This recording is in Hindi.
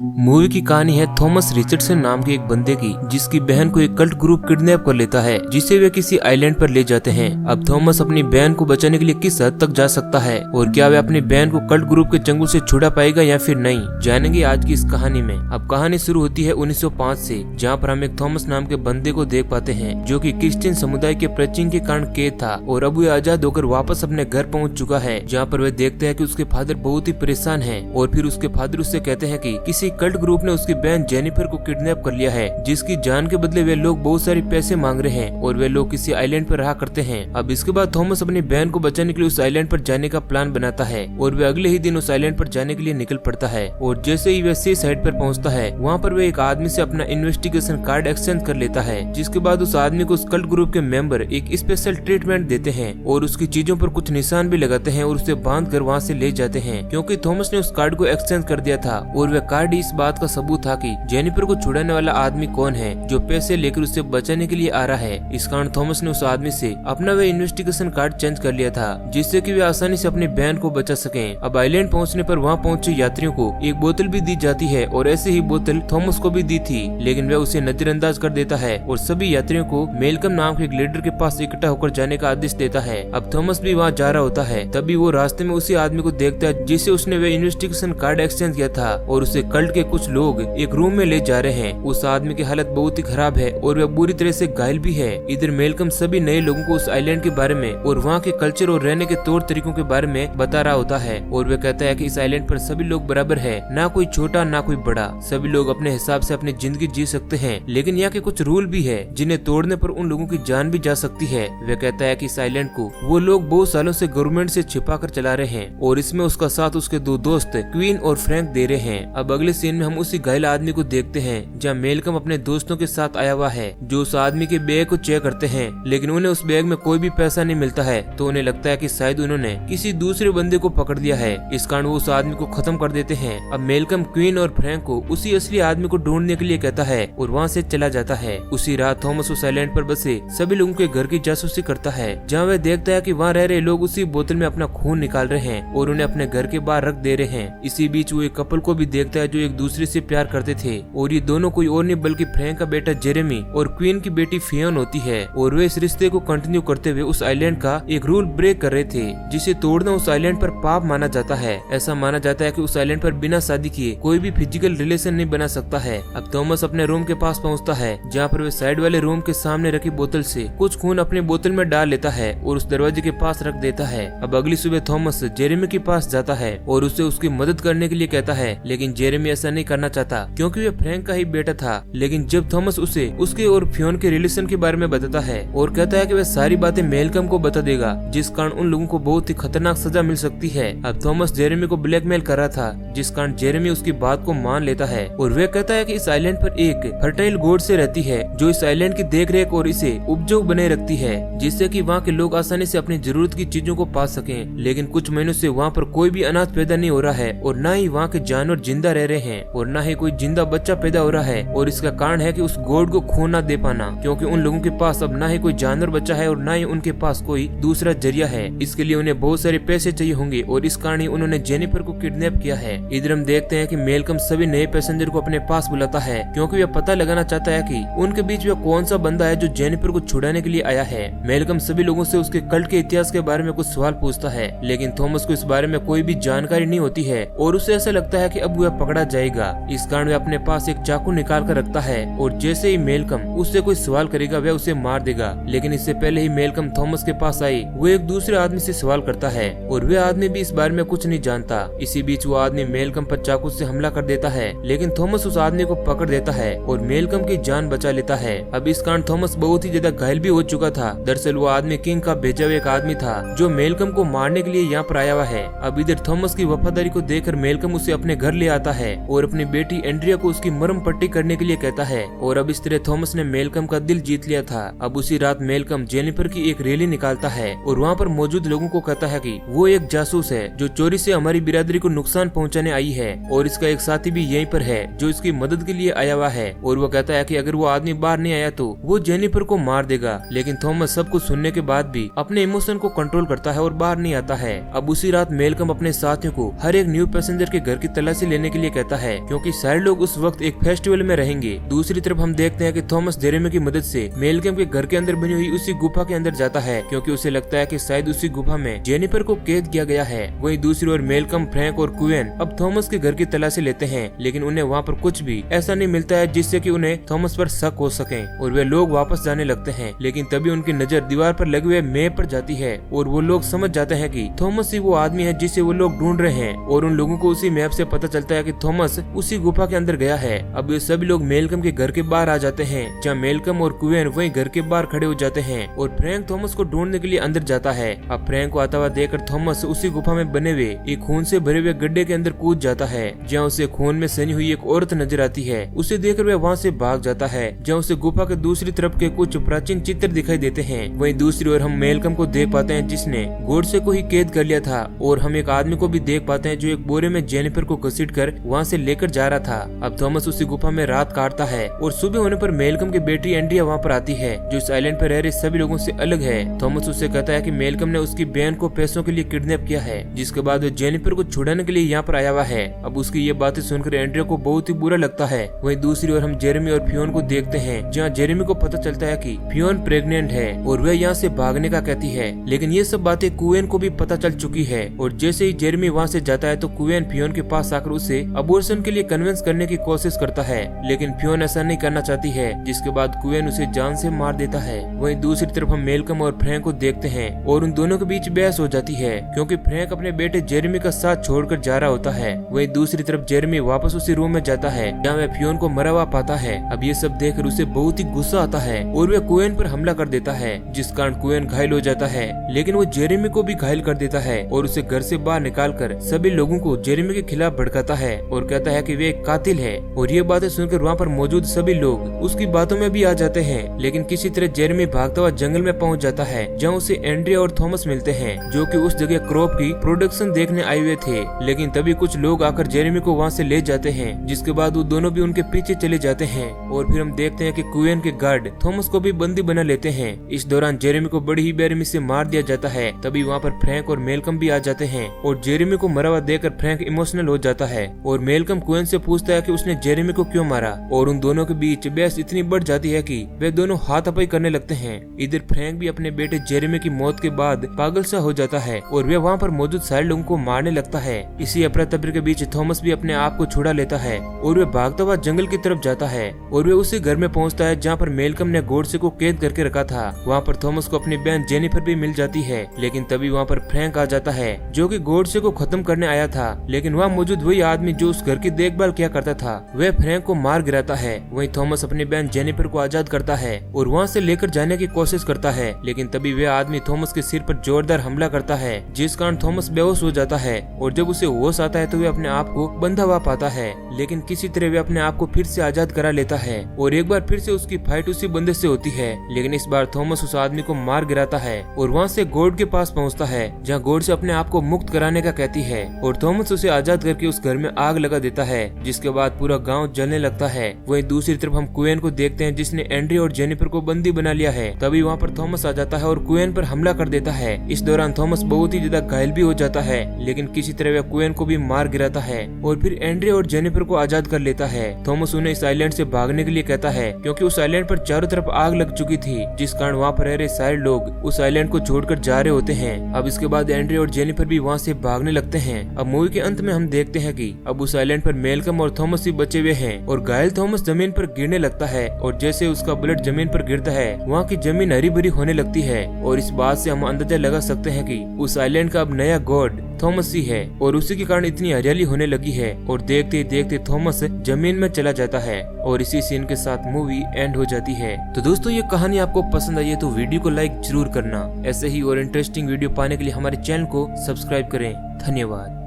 मूवी की कहानी है थॉमस रिचर्डसन नाम के एक बंदे की, जिसकी बहन को एक कल्ट ग्रुप किडनैप कर लेता है, जिसे वे किसी आइलैंड पर ले जाते हैं। अब थॉमस अपनी बहन को बचाने के लिए किस हद तक जा सकता है और क्या वे अपनी बहन को कल्ट ग्रुप के चंगुल से छुड़ा पाएगा या फिर नहीं, जानेंगे आज की इस कहानी में। अब कहानी शुरू होती है 1905 से, जहाँ पर हम एक थॉमस नाम के बंदे को देख पाते हैं, जो कि क्रिश्चियन समुदाय के प्रचिंग के कारण कैद था और अब वह आजाद होकर वापस अपने घर पहुँच चुका है, जहाँ पर वे देखते हैं कि उसके फादर बहुत ही परेशान है। और फिर उसके फादर उससे कहते हैं कि किसी कल्ट ग्रुप ने उसकी बहन जेनिफर को किडनैप कर लिया है, जिसकी जान के बदले वे लोग बहुत सारे पैसे मांग रहे हैं और वे लोग किसी आइलैंड पर रहा करते हैं। अब इसके बाद थॉमस अपनी बहन को बचाने के लिए उस आइलैंड पर जाने का प्लान बनाता है और वे अगले ही दिन उस आइलैंड पर जाने के लिए निकल पड़ता है। और जैसे ही वे सी साइड पर पहुंचता है, वहाँ पर वे एक आदमी से अपना इन्वेस्टिगेशन कार्ड एक्सचेंज कर लेता है, जिसके बाद उस आदमी को उस कल्ट ग्रुप के मेंबर एक स्पेशल ट्रीटमेंट देते हैं और उसकी चीजों पर कुछ निशान भी लगाते हैं और उसे बांध कर वहाँ से ले जाते हैं, क्योंकि थॉमस ने उस कार्ड को एक्सचेंज कर दिया था और वह कार्ड इस बात का सबूत था कि जेनिफर को छुड़ाने वाला आदमी कौन है, जो पैसे लेकर उसे बचाने के लिए आ रहा है। इस कारण थॉमस ने उस आदमी से अपना वे इन्वेस्टिगेशन कार्ड चेंज कर लिया था, जिससे कि वे आसानी से अपनी बहन को बचा सकें। अब आइलैंड पहुंचने पर वहां पहुंचे यात्रियों को एक बोतल भी दी जाती है और ऐसे ही बोतल थॉमस को भी दी थी, लेकिन वह उसे नजरअंदाज कर देता है और सभी यात्रियों को मेलकम नाम के एक लीडर के पास इकट्ठा होकर जाने का आदेश देता है। अब थॉमस भी वहाँ जा रहा होता है, तभी वो रास्ते में उसी आदमी को देखता है जिसे उसने वे इन्वेस्टिगेशन कार्ड एक्सचेंज किया था, और उसे कल्ट के कुछ लोग एक रूम में ले जा रहे हैं। उस आदमी की हालत बहुत ही खराब है और वह बुरी तरह से घायल भी है। इधर मेलकम सभी नए लोगों को उस आइलैंड के बारे में और वहाँ के कल्चर और रहने के तौर तरीकों के बारे में बता रहा होता है, और वह कहता है कि इस आइलैंड पर सभी लोग बराबर है, ना कोई छोटा ना कोई बड़ा, सभी लोग अपने हिसाब से अपनी जिंदगी जी सकते हैं, लेकिन यहाँ के कुछ रूल भी है जिन्हें तोड़ने पर उन लोगों की जान भी जा सकती है। वह कहता है कि इस आइलैंड को वो लोग बहुत सालों से गवर्नमेंट से छिपा कर चला रहे हैं और इसमें उसका साथ उसके दो दोस्त क्वीन और फ्रैंक दे रहे हैं। अब अगले सीन में हम उसी घायल आदमी को देखते हैं, जहाँ मेलकम अपने दोस्तों के साथ आया हुआ है, जो उस आदमी के बैग को चेक करते हैं, लेकिन उन्हें उस बैग में कोई भी पैसा नहीं मिलता है, तो उन्हें लगता है कि शायद उन्होंने किसी दूसरे बंदे को पकड़ लिया है। इस कारण वो उस आदमी को खत्म कर देते हैं। अब मेलकम क्वीन और फ्रैंक को उसी असली आदमी को ढूंढने के लिए कहता है और वहाँ से चला जाता है। उसी रात थॉमस उस आइलैंड पर बसे सभी लोगों के घर की जासूसी करता है, जहाँ वह देखता है कि वहाँ रह रहे लोग उसी बोतल में अपना खून निकाल रहे हैं और उन्हें अपने घर के बाहर रख दे रहे हैं। इसी बीच वो एक कपल को भी देखता है जो एक दूसरे से प्यार करते थे, और ये दोनों कोई और नहीं बल्कि फ्रैंक का बेटा जेरेमी और क्वीन की बेटी फियोन होती है। और वे इस रिश्ते को कंटिन्यू करते हुए उस आइलैंड का एक रूल ब्रेक कर रहे थे, जिसे तोड़ना उस आइलैंड पर पाप माना जाता है। ऐसा माना जाता है कि उस आइलैंड पर बिना शादी किए कोई भी फिजिकल रिलेशन नहीं बना सकता है। अब थॉमस अपने रूम के पास पहुंचता है, जहां पर वे साइड वाले रूम के सामने रखी बोतल से कुछ खून अपनी बोतल में डाल लेता है और उस दरवाजे के पास रख देता है। अब अगली सुबह थॉमस जेरेमी के पास जाता है और उसे उसकी मदद करने के लिए कहता है, लेकिन जेरेमी ऐसा नहीं करना चाहता, क्योंकि वे फ्रैंक का ही बेटा था। लेकिन जब थॉमस उसे उसके और फियोन के रिलेशन के बारे में बताता है और कहता है कि वह सारी बातें मेलकम को बता देगा, जिस कारण उन लोगों को बहुत ही खतरनाक सजा मिल सकती है। अब थॉमस जेरेमी को ब्लैकमेल कर रहा था, जिस कारण जेरेमी उसकी बात को मान लेता है और वह कहता है कि इस आइलैंड पर एक फर्टाइल गोड से रहती है, जो इस आइलैंड की देखरेख और इसे उपजाऊ बनाए रखती है, जिससे कि वहाँ के लोग आसानी से अपनी जरूरत की चीजों को पा सकें। लेकिन कुछ महीनों से वहाँ पर कोई भी अनाज पैदा नहीं हो रहा है और न ही वहाँ के जानवर जिंदा रह रहे हैं और न ही कोई जिंदा बच्चा पैदा हो रहा है, और इसका कारण है कि उस गॉड को खून न दे पाना, क्योंकि उन लोगों के पास अब न ही कोई जानवर बच्चा है और न ही उनके पास कोई दूसरा जरिया है। इसके लिए उन्हें बहुत सारे पैसे चाहिए होंगे और इस कारण ही उन्होंने जेनिफर को किडनैप किया है। इधर हम देखते हैं कि मेलकम सभी नए पैसेंजर को अपने पास बुलाता है, क्योंकि वह पता लगाना चाहता है कि उनके बीच में कौन सा बंदा है जो जेनिफर को छुड़ाने के लिए आया है। मेलकम सभी लोगों से उसके कल्ट के इतिहास के बारे में कुछ सवाल पूछता है, लेकिन थॉमस को इस बारे में कोई भी जानकारी नहीं होती है और उसे ऐसा लगता है कि अब वह पकड़ा जाएगा। इस कारण वह अपने पास एक चाकू निकाल कर रखता है और जैसे ही मेलकम उससे कोई सवाल करेगा वह उसे मार देगा। लेकिन इससे पहले ही मेलकम थॉमस के पास आई, वो एक दूसरे आदमी से सवाल करता है और वह आदमी भी इस बारे में कुछ नहीं जानता। इसी बीच वो आदमी मेलकम पर चाकू से हमला कर देता है, लेकिन थॉमस उस आदमी को पकड़ देता है और मेलकम की जान बचा लेता है। अब इस कारण थॉमस बहुत ही ज्यादा घायल भी हो चुका था। दरअसल वो आदमी किंग का भेजा हुआ एक आदमी था, जो मेलकम को मारने के लिए यहाँ पर आया हुआ है। अब इधर थॉमस की वफादारी को देखकर मेलकम उसे अपने घर ले आता है और अपनी बेटी एंड्रिया को उसकी मरहम पट्टी करने के लिए कहता है, और अब इस तरह थॉमस ने मेलकम का दिल जीत लिया था। अब उसी रात मेलकम जेनिफर की एक रैली निकालता है और वहाँ पर मौजूद लोगों को कहता है कि वो एक जासूस है जो चोरी से हमारी बिरादरी को नुकसान पहुँचाने आई है, और इसका एक साथी भी यहीं पर है जो इसकी मदद के लिए आया हुआ है। और वो कहता है कि अगर वो आदमी बाहर नहीं आया तो वो जेनिफर को मार देगा। लेकिन थॉमस सब कुछ सुनने के बाद भी अपने इमोशन को कंट्रोल करता है और बाहर नहीं आता है। अब उसी रात मेलकम अपने साथियों को हर एक न्यू पैसेंजर के घर की तलाशी लेने के लिए कहता रहता है क्योंकि सारे लोग उस वक्त एक फेस्टिवल में रहेंगे। दूसरी तरफ हम देखते हैं कि थॉमस जेरेमी की मदद से मेलकम के घर के अंदर बनी हुई उसी गुफा के अंदर जाता है क्योंकि उसे लगता है कि शायद उसी गुफा में जेनिफर को कैद किया गया है। वहीं दूसरी ओर मेलकम, फ्रैंक और क्वेन अब थॉमस के घर की तलाशी लेते हैं, लेकिन उन्हें वहाँ पर कुछ भी ऐसा नहीं मिलता है जिससे कि उन्हें थॉमस पर शक हो सके और वे लोग वापस जाने लगते हैं। लेकिन तभी उनकी नजर दीवार पर लगे हुए मैप पर जाती है और वो लोग समझ जाते हैं कि थॉमस ही वो आदमी है जिसे वो लोग ढूंढ रहे हैं और उन लोगों को उसी मैप से पता चलता है कि थॉमस उसी गुफा के अंदर गया है। अब ये सभी लोग मेलकम के घर के बाहर आ जाते हैं, जहाँ मेलकम और क्वेन वहीं घर के बाहर खड़े हो जाते हैं और फ्रैंक थॉमस को ढूंढने के लिए अंदर जाता है। अब फ्रैंक को आता हुआ देखकर थॉमस उसी गुफा में बने हुए एक खून से भरे हुए गड्ढे के अंदर कूद जाता है, जहाँ उसे खून में सनी हुई एक औरत नजर आती है। उसे देखकर वह वहाँ से भाग जाता है, जहाँ उसे गुफा के दूसरी तरफ के कुछ प्राचीन चित्र दिखाई देते हैं। वहीं दूसरी ओर हम मेलकम को देख पाते हैं जिसने गोडसे को ही कैद कर लिया था और हम एक आदमी को भी देख पाते हैं जो एक बोरे में जेनिफर को घसीटकर वहाँ से लेकर जा रहा था। अब थॉमस उसी गुफा में रात काटता है और सुबह होने पर मेलकम की बेटी एंड्रिया वहाँ पर आती है जो इस आइलैंड पर रह रहे सभी लोगों से अलग है। थॉमस उससे कहता है कि मेलकम ने उसकी बहन को पैसों के लिए किडनैप किया है, जिसके बाद वो जेनिफर को छुड़ाने के लिए यहाँ पर आया हुआ है। अब उसकी ये बातें सुनकर एंड्रिया को बहुत ही बुरा लगता है। वहीं दूसरी ओर हम जेरेमी और फियोन को देखते हैं, जहाँ जेरेमी को पता चलता है कि फियोन प्रेग्नेंट है और वह यहाँ से भागने का कहती है, लेकिन ये सब बातें क्वेन को भी पता चल चुकी है। और जैसे ही जेरेमी वहाँ से जाता है तो क्वेन फियोन के पास आकर उसे अबॉर्शन के लिए कन्विंस करने की कोशिश करता है, लेकिन फियोन ऐसा नहीं करना चाहती है, जिसके बाद क्वेन उसे जान से मार देता है। वहीं दूसरी तरफ हम मेलकम और फ्रैंक को देखते हैं और उन दोनों के बीच बहस हो जाती है क्योंकि फ्रैंक अपने बेटे जेरेमी का साथ छोड़कर जा रहा होता है। वहीं दूसरी तरफ जेरेमी वापस उसी रूम में जाता है जहाँ वह फियोन को मरा हुआ पाता है। अब ये सब देखकर उसे बहुत ही गुस्सा आता है और वह क्वेन पर हमला कर देता है, जिस कारण क्वेन घायल हो जाता है, लेकिन वो जेरेमी को भी घायल कर देता है और उसे घर से बाहर निकालकर सभी लोगों को जेरेमी के खिलाफ भड़काता है और कहता है कि वे एक कातिल है। और ये बातें सुनकर वहाँ पर मौजूद सभी लोग उसकी बातों में भी आ जाते हैं, लेकिन किसी तरह जेरेमी भागता हुआ जंगल में पहुँच जाता है, जहाँ उसे एंड्रिया और थॉमस मिलते हैं जो कि उस जगह क्रॉप की प्रोडक्शन देखने आए हुए थे। लेकिन तभी कुछ लोग आकर जेरेमी को वहाँ से ले जाते हैं, जिसके बाद वो दोनों भी उनके पीछे चले जाते हैं। और फिर हम देखते हैं कि क्वेन के गार्ड थॉमस को भी बंदी बना लेते हैं। इस दौरान जेरेमी को बड़ी ही बेरहमी से मार दिया जाता है। तभी वहाँ पर फ्रैंक और मेलकम भी आ जाते हैं और जेरेमी को मरा हुआ देखकर फ्रैंक इमोशनल हो जाता है और मेलकम क्वेन से पूछता है कि उसने जेरेमी को क्यों मारा। और उन दोनों के बीच बहस इतनी बढ़ जाती है कि वे दोनों हाथापाई करने लगते हैं। इधर फ्रैंक भी अपने बेटे जेरेमी की मौत के बाद पागल सा हो जाता है और वे वहाँ पर मौजूद सारे लोगों को मारने लगता है। इसी अफरा तफरी के बीच थॉमस भी अपने आप को छुड़ा लेता है और वे भागता हुआ जंगल की तरफ जाता है और वे उसी घर में पहुँचता है जहाँ पर मेलकम ने गोडसे को कैद करके रखा था। वहाँ पर थॉमस को अपनी बहन जेनिफर भी मिल जाती है, लेकिन तभी वहाँ पर फ्रैंक आ जाता है जो कि गोडसे को खत्म करने आया था, लेकिन वहाँ मौजूद वही आदमी जो उस घर की देखभाल किया करता था वह फ्रैंक को मार गिराता है। वहीं थॉमस अपनी बहन जेनिफर को आजाद करता है और वहाँ से लेकर जाने की कोशिश करता है, लेकिन तभी वह आदमी थॉमस के सिर पर जोरदार हमला करता है, जिस कारण थॉमस बेहोश हो जाता है। और जब उसे होश आता है तो वह अपने आप को बंधा हुआ पाता है, लेकिन किसी तरह वह अपने आप को फिर से आजाद करा लेता है और एक बार फिर से उसकी फाइट उसी बंदे से होती है। लेकिन इस बार थॉमस उस आदमी को मार गिराता है और वहाँ से गॉड के पास पहुँचता है, जहाँ गॉड से अपने आप को मुक्त कराने का कहती है और थॉमस उसे आजाद करके उस घर में आग लगा देता है, जिसके बाद पूरा गाँव जलने लगता है। वहीं दूसरी तरफ हम क्वेन को देखते हैं जिसने एंड्रिया और जेनिफर को बंदी बना लिया है। तभी वहाँ पर थॉमस आ जाता है और क्वेन पर हमला कर देता है। इस दौरान थॉमस बहुत ही ज्यादा घायल भी हो जाता है, लेकिन किसी तरह वह क्वेन को भी मार गिराता है और फिर एंड्रिया और जेनिफर को आजाद कर लेता है। थॉमस उन्हें इस आइलैंड से भागने के लिए कहता है क्योंकि उस आइलैंड पर चारों तरफ आग लग चुकी थी, जिस कारण वहाँ पर रह रहे सारे लोग उस आइलैंड को छोड़कर जा रहे होते हैं। अब इसके बाद एंड्रिया और जेनिफर भी वहाँ से भागने लगते हैं। अब मूवी के अंत में हम देखते हैं कि अब उस आइलैंड पर मेलकम और थॉमस ही बचे हुए हैं और घायल थॉमस जमीन पर गिरने लगता है और जैसे उसका ब्लड जमीन पर गिरता है वहाँ की जमीन हरी भरी होने लगती है। और इस बात से हम अंदाजा लगा सकते हैं कि उस आइलैंड का अब नया गॉड थॉमस ही है और उसी के कारण इतनी हरियाली होने लगी है। और देखते ही देखते थॉमस जमीन में चला जाता है और इसी सीन के साथ मूवी एंड हो जाती है। तो दोस्तों ये कहानी आपको पसंद आई है तो वीडियो को लाइक जरूर करना। ऐसे ही और इंटरेस्टिंग वीडियो पाने के लिए हमारे चैनल को सब्सक्राइब करें। धन्यवाद।